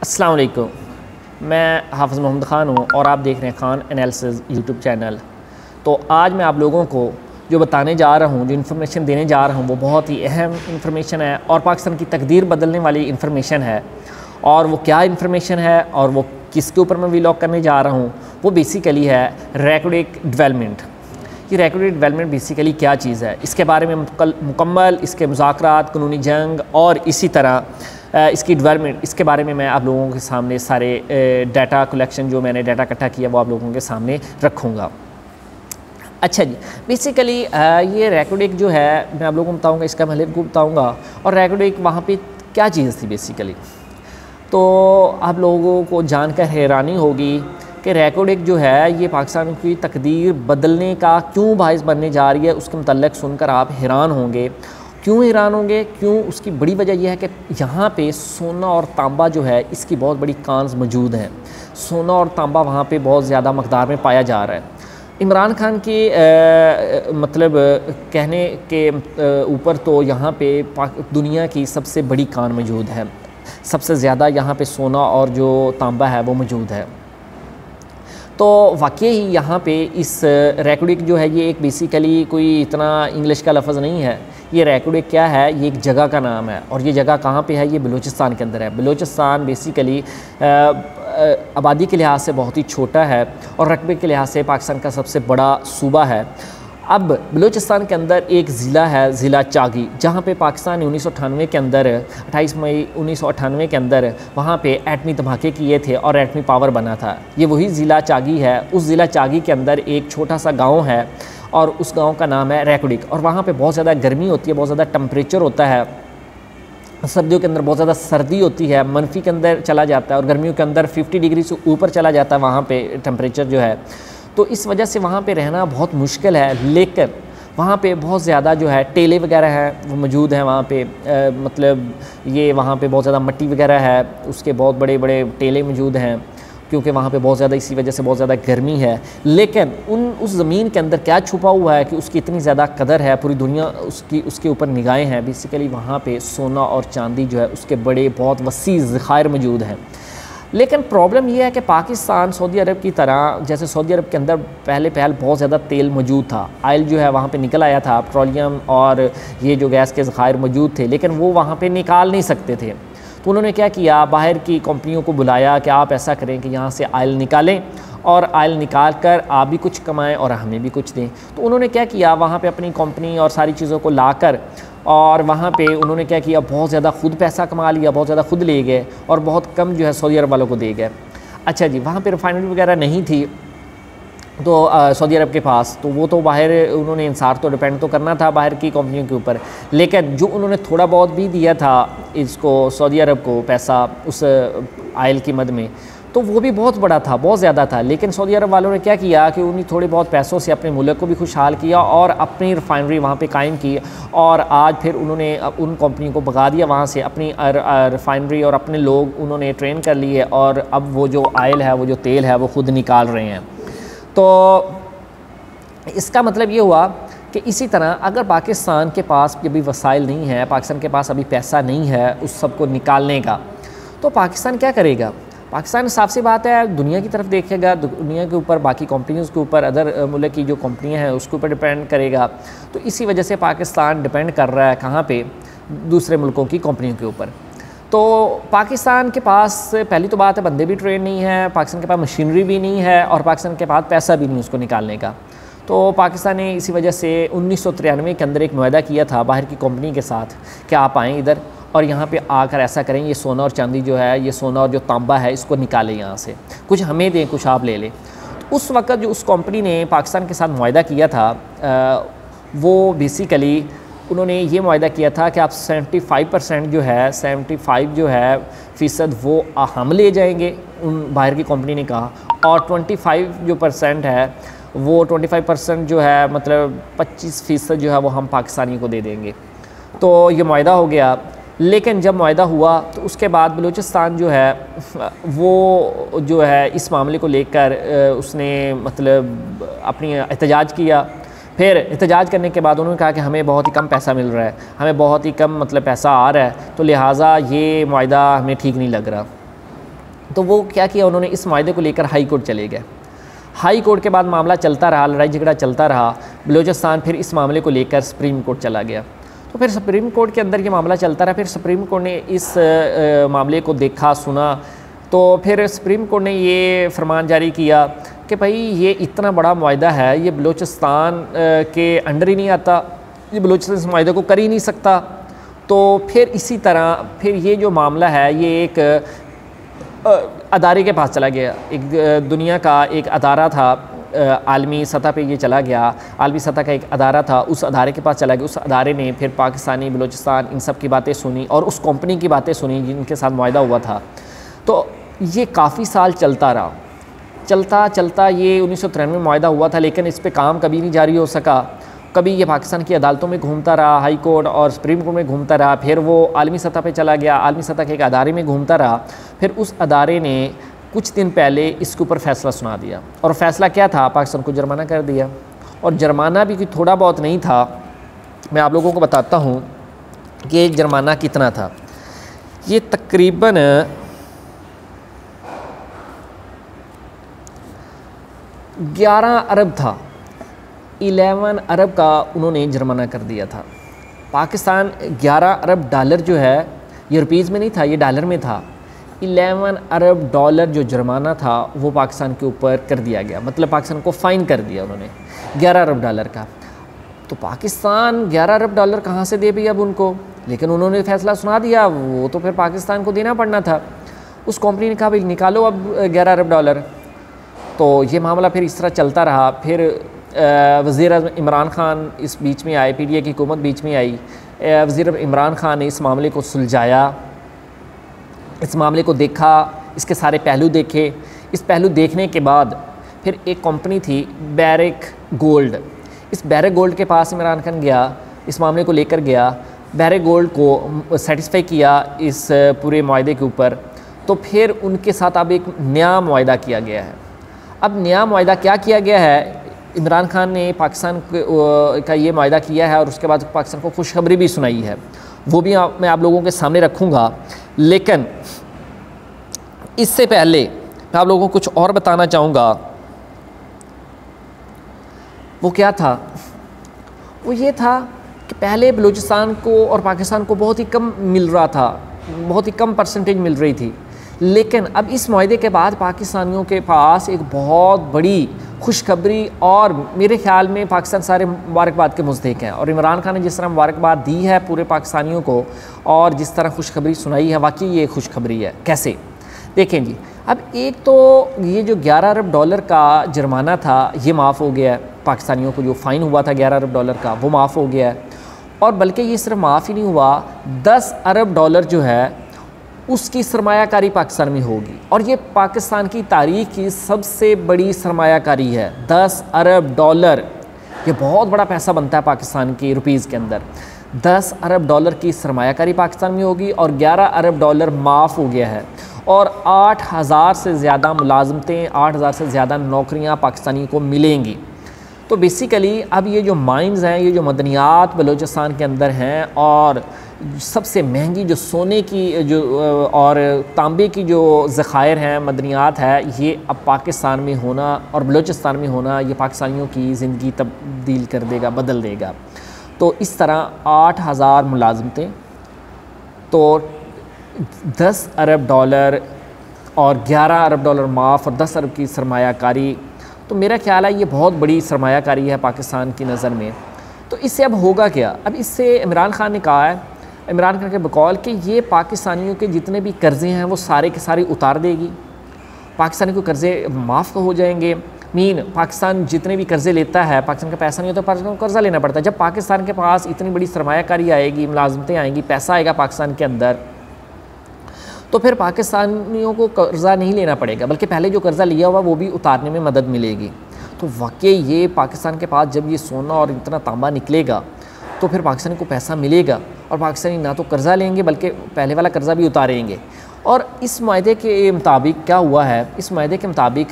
अस्सलाम वालेकुम। मैं हाफ़िज़ मोहम्मद ख़ान हूँ और आप देख रहे हैं ख़ान एनालिसिस यूट्यूब चैनल। तो आज मैं आप लोगों को जो बताने जा रहा हूँ, जो इन्फॉर्मेशन देने जा रहा हूँ, वो बहुत ही अहम इन्फॉर्मेशन है और पाकिस्तान की तकदीर बदलने वाली इन्फॉर्मेशन है। और वो क्या इन्फॉर्मेशन है और वो किसके ऊपर मैं व्लॉग करने जा रहा हूँ, वो बेसिकली है रैकोडिक डेवलपमेंट। ये रैकोडिक डेवलपमेंट बेसिकली क्या चीज़ है, इसके बारे में मुकम्मल इसके मुज़ाकरात, कानूनी जंग और इसी तरह इसकी डेवलपमेंट, इसके बारे में मैं आप लोगों के सामने सारे डाटा कलेक्शन, जो मैंने डाटा इकट्ठा किया, वो आप लोगों के सामने रखूँगा। अच्छा जी, बेसिकली ये रैकोडिक जो है मैं आप लोगों को बताऊँगा, इसका मैं को बताऊँगा और रैकोडिक वहाँ पे क्या चीज़ थी बेसिकली। तो आप लोगों को जानकर हैरानी होगी कि रैकोडिक जो है ये पाकिस्तान की तकदीर बदलने का क्यों बाइस बनने जा रही है। उसके मतलब सुनकर आप हैरान होंगे। क्यों हैरान होंगे? क्यों? उसकी बड़ी वजह यह है कि यहाँ पे सोना और तांबा जो है इसकी बहुत बड़ी कांस मौजूद हैं। सोना और तांबा वहाँ पे बहुत ज़्यादा मकदार में पाया जा रहा है। इमरान खान के मतलब कहने के ऊपर तो यहाँ पे दुनिया की सबसे बड़ी कान मौजूद है। सबसे ज़्यादा यहाँ पे सोना और जो तांबा है वो मौजूद है। तो वाकई ही यहाँ पे इस रैकोडिक जो है ये एक बेसिकली कोई इतना इंग्लिश का लफ्ज़ नहीं है। ये रैकोडिक क्या है? ये एक जगह का नाम है और ये जगह कहाँ पे है? ये बलूचिस्तान के अंदर है। बलूचिस्तान बेसिकली आबादी के लिहाज से बहुत ही छोटा है और रकबे के लिहाज से पाकिस्तान का सबसे बड़ा सूबा है। अब बलूचिस्तान के अंदर एक ज़िला है, ज़िला चागी, जहाँ पे पाकिस्तान ने 1998 के अंदर 28 मई 1998 के अंदर वहाँ पे एटमी धमाके किए थे और एटमी पावर बना था। ये वही ज़िला चागी है। उस ज़िला चागी के अंदर एक छोटा सा गांव है और उस गांव का नाम है रैकोडिक। और वहाँ पे बहुत ज़्यादा गर्मी होती है, बहुत ज़्यादा टेम्परेचर होता है। सर्दियों के अंदर बहुत ज़्यादा सर्दी होती है, मनफी के अंदर चला जाता है और गर्मियों के अंदर 50 डिग्री से ऊपर चला जाता है वहाँ पे टेम्परेचर जो है। तो इस वजह से वहाँ पे रहना बहुत मुश्किल है। लेकिन वहाँ पे बहुत ज़्यादा जो है टेले वगैरह हैं वो मौजूद हैं वहाँ पे। मतलब ये वहाँ पे बहुत ज़्यादा मिट्टी वगैरह है, उसके बहुत बड़े बड़े टेले मौजूद हैं क्योंकि वहाँ पे बहुत ज़्यादा, इसी वजह से बहुत ज़्यादा गर्मी है। लेकिन उस ज़मीन के अंदर क्या छुपा हुआ है कि उसकी इतनी ज़्यादा कदर है, पूरी दुनिया उसके ऊपर निगाहें हैं। बेसिकली वहाँ पे सोना और चांदी जो है उसके बड़े बहुत वसी ज़खायर मौजूद हैं। लेकिन प्रॉब्लम यह है कि पाकिस्तान सऊदी अरब की तरह, जैसे सऊदी अरब के अंदर पहले बहुत ज़्यादा तेल मौजूद था, ऑयल जो है वहाँ पे निकल आया था, पेट्रोलियम और ये जो गैस के ज़खायर मौजूद थे, लेकिन वो वहाँ पे निकाल नहीं सकते थे। तो उन्होंने क्या किया, बाहर की कंपनियों को बुलाया कि आप ऐसा करें कि यहाँ से ऑयल निकालें और ऑयल निकाल कर आप भी कुछ कमाएं और हमें भी कुछ दें। तो उन्होंने क्या किया, वहाँ पे अपनी कंपनी और सारी चीज़ों को लाकर और वहाँ पे उन्होंने क्या किया, बहुत ज़्यादा खुद पैसा कमा लिया, बहुत ज़्यादा खुद ले गए और बहुत कम जो है सऊदी अरब वालों को दे गए। अच्छा जी, वहाँ पे रिफाइनरी वगैरह नहीं थी तो सऊदी अरब के पास, तो वो तो बाहर उन्होंने इंसार तो डिपेंड तो करना था बाहर की कंपनियों के ऊपर। लेकिन जो उन्होंने थोड़ा बहुत भी दिया था इसको सऊदी अरब को पैसा उस ऑयल की मद में, तो वो भी बहुत बड़ा था, बहुत ज़्यादा था। लेकिन सऊदी अरब वालों ने क्या किया कि उन्हीं थोड़े बहुत पैसों से अपने मुल्क को भी खुशहाल किया और अपनी रिफाइनरी वहाँ पे कायम की। और आज फिर उन्होंने उन कंपनियों को भगा दिया वहाँ से, अपनी रिफाइनरी और अपने लोग उन्होंने ट्रेन कर लिए और अब वो जो ऑयल है, वो जो तेल है, वो ख़ुद निकाल रहे हैं। तो इसका मतलब ये हुआ कि इसी तरह अगर पाकिस्तान के पास अभी वसाइल नहीं है, पाकिस्तान के पास अभी पैसा नहीं है उस सब को निकालने का, तो पाकिस्तान क्या करेगा? पाकिस्तान साफ सी बात है दुनिया की तरफ देखेगा, दुनिया के ऊपर, बाकी कंपनियों के ऊपर, अदर मुल्क की जो कंपनियां हैं उसके ऊपर डिपेंड करेगा। तो इसी वजह से पाकिस्तान डिपेंड कर रहा है कहाँ पे? दूसरे मुल्कों की कंपनियों के ऊपर। तो पाकिस्तान के पास पहली तो बात है बंदे भी ट्रेन नहीं है, पाकिस्तान के पास मशीनरी भी नहीं है और पाकिस्तान के पास पैसा भी नहीं उसको निकालने का। तो पाकिस्तान ने इसी वजह से 1993 के अंदर एक मुआहदा किया था बाहर की कंपनी के साथ कि आप आएँ इधर और यहाँ पे आकर ऐसा करें, ये सोना और चांदी जो है, ये सोना और जो तांबा है, इसको निकालें यहाँ से, कुछ हमें दें, कुछ आप ले लें। तो उस वक्त जो उस कंपनी ने पाकिस्तान के साथ मुआहदा किया था वो बेसिकली उन्होंने ये मुआहदा किया था कि आप 75% जो है, 75 जो है फ़ीसद वो हम ले जाएंगे, उन बाहर की कंपनी ने कहा, और 25 जो % है वो 25% जो है मतलब 25% जो है वो हम पाकिस्तानी को दे देंगे। तो ये मुआहदा हो गया। लेकिन जब मुआहदा हुआ तो उसके बाद बलूचिस्तान जो है वो जो है इस मामले को लेकर उसने मतलब अपनी एहतजाज किया। फिर एहतजाज करने के बाद उन्होंने कहा कि हमें बहुत ही कम पैसा मिल रहा है, हमें बहुत ही कम मतलब पैसा आ रहा है, तो लिहाजा ये मुआहदा हमें ठीक नहीं लग रहा। तो वो क्या किया उन्होंने, इस मायदे को लेकर हाई कोर्ट चले गए। हाई कोर्ट के बाद मामला चलता रहा, लड़ाई झगड़ा चलता रहा। बलूचिस्तान फिर इस मामले को लेकर सुप्रीम कोर्ट चला गया। तो फिर सुप्रीम कोर्ट के अंदर ये मामला चलता रहा। फिर सुप्रीम कोर्ट ने इस मामले को देखा, सुना। तो फिर सुप्रीम कोर्ट ने ये फरमान जारी किया कि भाई ये इतना बड़ा मायदा है, ये बलूचिस्तान के अंडर ही नहीं आता, ये बलूचिस्तान इस मायदे को कर ही नहीं सकता। तो फिर इसी तरह फिर ये जो मामला है ये एक अदारे के पास चला गया। एक दुनिया का एक अदारा था, आलमी सतह पे ये चला गया, आलमी सतह का एक अदारा था, उस अदारे के पास चला गया। उस अदारे ने फिर पाकिस्तानी, बलूचिस्तान, इन सब की बातें सुनी और उस कंपनी की बातें सुनी जिनके साथ मुआहदा हुआ था। तो ये काफ़ी साल चलता रहा। चलता चलता ये 1993 में मुआहदा हुआ था, लेकिन इस पर काम कभी नहीं जारी हो सका। कभी ये पाकिस्तान की अदालतों में घूमता रहा, हाई कोर्ट और सुप्रीम कोर्ट में घूमता रहा। फिर वो आलमी सतह पे चला गया, आलमी सतह के एक अदारे में घूमता रहा। फिर उस अदारे ने कुछ दिन पहले इसके ऊपर फ़ैसला सुना दिया। और फ़ैसला क्या था, पाकिस्तान को जुर्माना कर दिया। और जुर्माना भी कोई थोड़ा बहुत नहीं था। मैं आप लोगों को बताता हूँ कि जुर्माना कितना था। ये तकरीबन 11 अरब था, 11 अरब का उन्होंने जुर्माना कर दिया था। पाकिस्तान 11 अरब डॉलर जो है, ये रुपीज़ में नहीं था, ये डॉलर में था। 11 अरब डॉलर जो जुर्माना था वो पाकिस्तान के ऊपर कर दिया गया, मतलब पाकिस्तान को फ़ाइन कर दिया उन्होंने 11 अरब डॉलर का। तो पाकिस्तान 11 अरब डॉलर कहाँ से दे भी अब उनको, लेकिन उन्होंने फ़ैसला सुना दिया, वो तो फिर पाकिस्तान को देना पड़ना था। उस कंपनी ने कहा भाई निकालो अब 11 अरब डॉलर। तो ये मामला फिर इस तरह चलता रहा। फिर वज़ीर-ए-आज़म इमरान ख़ान इस बीच में आए, PDA की हुकूमत बीच में आई। वज़ीर इमरान ख़ान ने इस मामले को सुलझाया, इस मामले को देखा, इसके सारे पहलू देखे। इस पहलू देखने के बाद फिर एक कंपनी थी बैरिक गोल्ड, इस बैरिक गोल्ड के पास इमरान खान गया, इस मामले को लेकर गया, बैरिक गोल्ड को सेटिस्फाई किया इस पूरे मुआहदे के ऊपर। तो फिर उनके साथ अब एक नया मुआहदा किया गया है। अब नया मुआहदा क्या किया गया है, इमरान खान ने पाकिस्तान का ये मुआहदा किया है और उसके बाद पाकिस्तान को खुशखबरी भी सुनाई है, वो भी मैं आप लोगों के सामने रखूँगा। लेकिन इससे पहले मैं आप लोगों को कुछ और बताना चाहूँगा। वो क्या था, वो ये था कि पहले बलूचिस्तान को और पाकिस्तान को बहुत ही कम मिल रहा था, बहुत ही कम परसेंटेज मिल रही थी। लेकिन अब इस मुआहदे के बाद पाकिस्तानियों के पास एक बहुत बड़ी खुशखबरी, और मेरे ख्याल में पाकिस्तान सारे मुबारकबाद के मुस्तहिक हैं। और इमरान खान ने जिस तरह मुबारकबाद दी है पूरे पाकिस्तानियों को और जिस तरह खुशखबरी सुनाई है, वाकई ये खुशखबरी है। कैसे देखें जी, अब एक तो ये जो 11 अरब डॉलर का जुर्माना था ये माफ़ हो गया है, पाकिस्तानियों को जो फ़ाइन हुआ था 11 अरब डॉलर का वो माफ़ हो गया है। और बल्कि ये सिर्फ माफ़ ही नहीं हुआ, 10 अरब डॉलर जो है उसकी सरमायाकारी पाकिस्तान में होगी, और ये पाकिस्तान की तारीख़ की सबसे बड़ी सरमायाकारी है। 10 अरब डॉलर, ये बहुत बड़ा पैसा बनता है पाकिस्तान की रुपीज़ के अंदर। 10 अरब डॉलर की सरमायाकारी पाकिस्तान में होगी और 11 अरब डॉलर माफ़ हो गया है। और 8000 से ज़्यादा मुलाजमतें, 8000 से ज़्यादा नौकरियाँ पाकिस्तानी को मिलेंगी। तो बेसिकली अब ये जो माइंस हैं, ये जो मदनियात बलूचिस्तान के अंदर हैं, और सबसे महंगी जो सोने की जो और तांबे की जो ज़खायर हैं, मदनियात है, ये अब पाकिस्तान में होना और बलूचिस्तान में होना, ये पाकिस्तानियों की ज़िंदगी तब्दील कर देगा, बदल देगा। तो इस तरह 8000 मुलाजमतें, तो 10 अरब डॉलर और 11 अरब डॉलर माफ़ और 10 अरब की सरमायाकारी, तो मेरा ख्याल है ये बहुत बड़ी सरमायाकारी है पाकिस्तान की नज़र में। तो इससे अब होगा क्या, अब इससे इमरान खान ने कहा है, इमरान खान के बकौल कि ये पाकिस्तानियों के जितने भी कर्ज़े हैं वो सारे के सारे उतार देगी, पाकिस्तानी को कर्ज़े माफ़ हो जाएंगे। मीन पाकिस्तान जितने भी कर्ज़े लेता है, पाकिस्तान का पैसा नहीं होता, पाकिस्तान को कर्ज़ा लेना पड़ता है। जब पाकिस्तान के पास इतनी बड़ी सरमायाकारी आएगी, मुलाजमतें आएंगी, पैसा आएगा पाकिस्तान के अंदर, तो फिर पाकिस्तानियों को कर्ज़ा नहीं लेना पड़ेगा, बल्कि पहले जो कर्ज़ा लिया हुआ वो भी उतारने में मदद मिलेगी। तो वाकई ये पाकिस्तान के पास जब ये सोना और इतना तांबा निकलेगा तो फिर पाकिस्तानी को पैसा मिलेगा, और पाकिस्तानी ना तो कर्ज़ा लेंगे बल्कि पहले वाला कर्ज़ा भी उतारेंगे। और इस मुआहदे के मुताबिक क्या हुआ है, इस मुआहदे के मुताबिक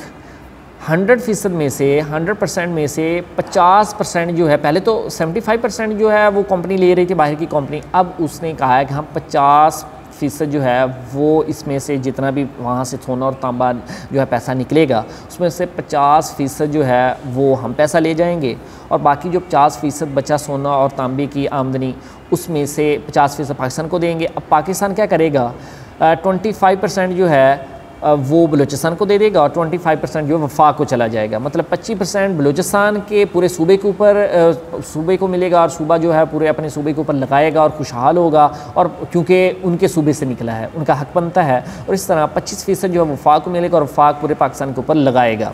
100% में से 100% में से 50% जो है, पहले तो 75% जो है वो कंपनी ले रही थी, बाहर की कंपनी, अब उसने कहा है कि हम 50% 50% जो है वो इसमें से जितना भी वहाँ से सोना और तांबा जो है पैसा निकलेगा उसमें से 50% जो है वो हम पैसा ले जाएंगे और बाकी जो 50% बचा सोना और तांबे की आमदनी उसमें से 50% पाकिस्तान को देंगे। अब पाकिस्तान क्या करेगा, 25% जो है वो बलूचिस्तान को दे देगा और 25% जो वफाक को चला जाएगा। मतलब 25% बलूचिस्तान के पूरे सूबे के ऊपर सूबे को मिलेगा और सूबा जो है पूरे अपने सूबे के ऊपर लगाएगा और खुशहाल होगा, और क्योंकि उनके सूबे से निकला है उनका हक बनता है। और इस तरह 25% जो है वफाक को मिलेगा और वफाक पूरे पाकिस्तान के ऊपर लगाएगा।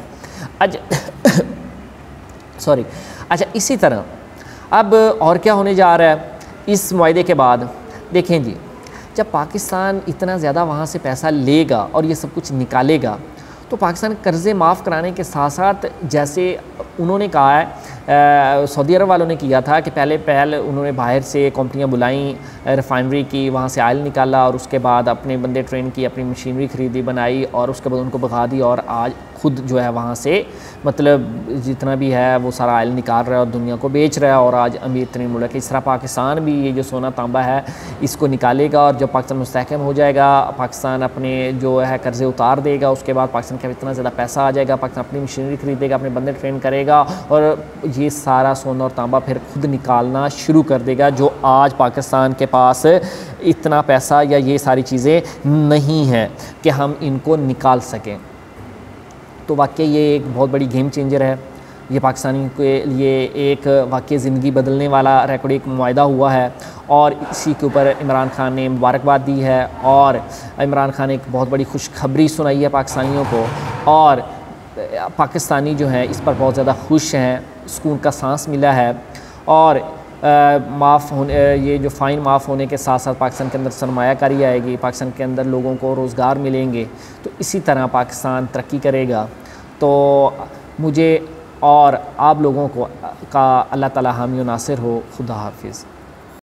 अच्छा, इसी तरह अब और क्या होने जा रहा है इस मुआहदे के बाद। देखें जी, जब पाकिस्तान इतना ज़्यादा वहाँ से पैसा लेगा और ये सब कुछ निकालेगा तो पाकिस्तान कर्ज़े माफ़ कराने के साथ साथ, जैसे उन्होंने कहा है सऊदी अरब वालों ने किया था कि पहले उन्होंने बाहर से कंपनियां बुलाई, रिफाइनरी की, वहाँ से ऑयल निकाला और उसके बाद अपने बंदे ट्रेन की, अपनी मशीनरी ख़रीदी बनाई और उसके बाद उनको भगा दी और आज खुद जो है वहाँ से मतलब जितना भी है वो सारा ऑयल निकाल रहा है और दुनिया को बेच रहा है और आज अमीर तरीन मुल्क है। इस तरह पाकिस्तान भी ये जो सोना तांबा है इसको निकालेगा और जब पाकिस्तान मुस्तहकम हो जाएगा, पाकिस्तान अपने जो है कर्ज़े उतार देगा, उसके बाद पाकिस्तान का इतना ज़्यादा पैसा आ जाएगा, पाकिस्तान अपनी मशीनरी खरीदेगा, अपने बंदे ट्रेन करेगा और ये सारा सोना और तांबा फिर खुद निकालना शुरू कर देगा, जो आज पाकिस्तान के पास इतना पैसा या ये सारी चीज़ें नहीं हैं कि हम इनको निकाल सकें। तो वाकई ये एक बहुत बड़ी गेम चेंजर है। ये पाकिस्तानियों के लिए एक वाकई ज़िंदगी बदलने वाला रिकॉर्ड एक मुआहदा हुआ है और इसी के ऊपर इमरान खान ने मुबारकबाद दी है और इमरान खान ने एक बहुत बड़ी खुशखबरी सुनाई है पाकिस्तानियों को और पाकिस्तानी जो हैं इस पर बहुत ज़्यादा खुश हैं, सुकून का सांस मिला है और माफ़ होने ये जो फ़ाइन माफ़ होने के साथ साथ पाकिस्तान के अंदर सरमायाकारी आएगी, पाकिस्तान के अंदर लोगों को रोज़गार मिलेंगे, तो इसी तरह पाकिस्तान तरक्की करेगा। तो मुझे और आप लोगों को का अल्लाह ताला हामी व नासिर हो। खुदा हाफिज़।